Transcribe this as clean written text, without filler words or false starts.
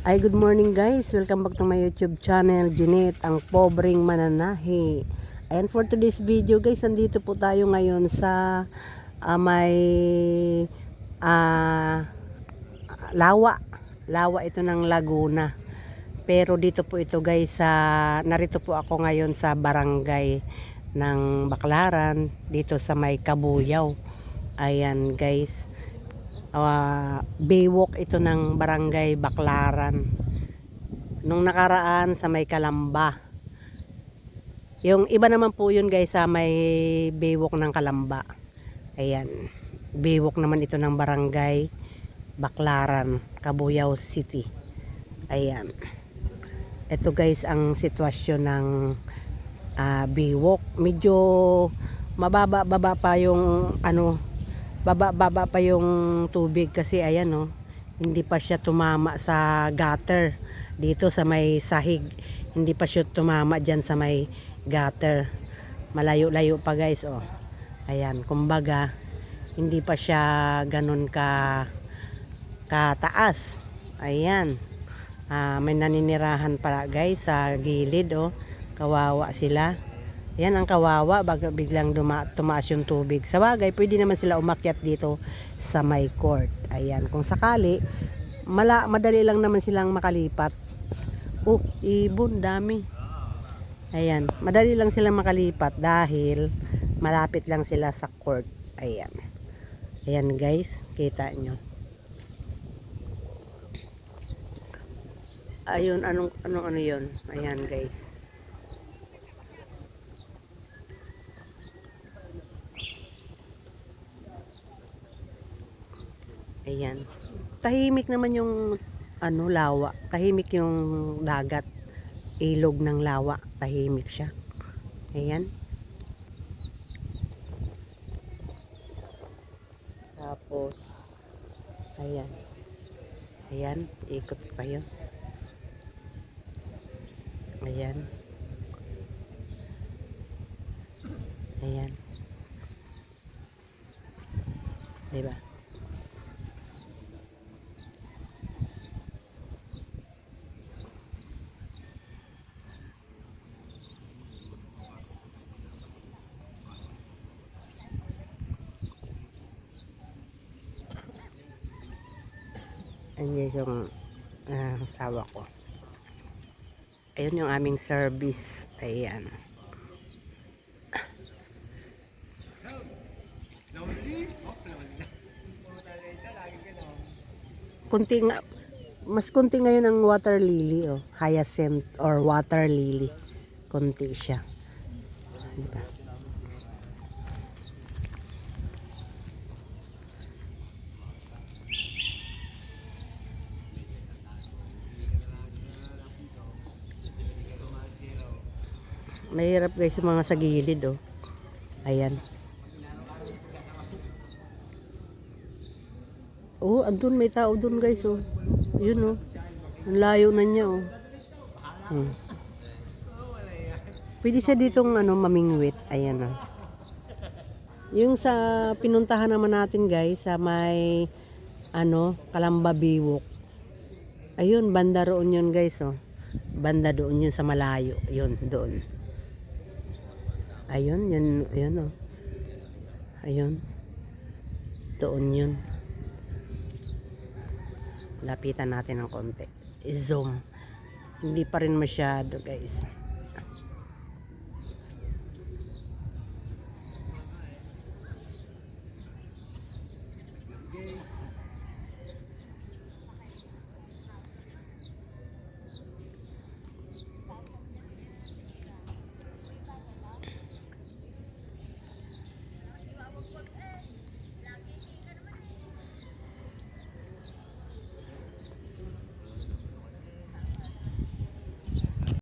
Ay, good morning guys. Welcome back to my YouTube channel, Jeanette, ang pobreng mananahi. And for today's video guys, nandito po tayo ngayon sa may ah, lawa. Lawa ito ng Laguna. Pero dito po ito guys, narito po ako ngayon sa barangay ng Baclaran, dito sa may Kabuyaw. Ayan guys. Baywalk ito ng barangay Baclaran. Nung nakaraan sa may Kalamba. Yung iba naman po yun guys sa may baywalk ng Kalamba. Ayan. Baywalk naman ito ng barangay Baclaran, Cabuyao City. Ayan. Ito guys ang sitwasyon ng baywalk. Medyo mababa pa yung baba pa yung tubig kasi ayan hindi pa siya tumama sa gutter dito sa may sahig, hindi pa siya tumama dyan sa may gutter, malayo-layo pa guys ayan, kumbaga hindi pa siya ganun kataas. Ayan, may naninirahan pala guys sa gilid kawawa sila. Yan ang kawawa, baga biglang tumaas yung tubig. Sa bagay, pwede naman sila umakyat dito sa may court. Ayan, kung sakali, madali lang naman silang makalipat. Ibon, dami. Ayan, madali lang silang makalipat dahil malapit lang sila sa court. Ayan. Ayan guys, kita nyo. Ayun, ano yun? Ayan guys. Ayan. Tahimik naman yung lawa. Tahimik yung dagat. Ilog ng lawa. Tahimik siya. Ayan. Tapos ayan. Ayan, ikot kayo. Ayan. Ayan. Diba? Ayan yung asawa ko. Ayun yung aming service. Ayan. Mas kunti ngayon ang water lily hyacinth or water lily. Kunti siya. Diba? Mahirap guys yung mga sa gilid Ayan. Andun may tao dun guys Yun ang layo na niya Pwede siya ditong mamingwit. Ayan Yung sa pinuntahan naman natin guys sa may Kalamba Baywalk. Ayun, banda roon yun guys Banda doon yun sa malayo. Yun, doon. Ayun, yun, ayun Ayun. Doon yun. Lapitan natin ng konti. I-zoom. Hindi pa rin masyado guys.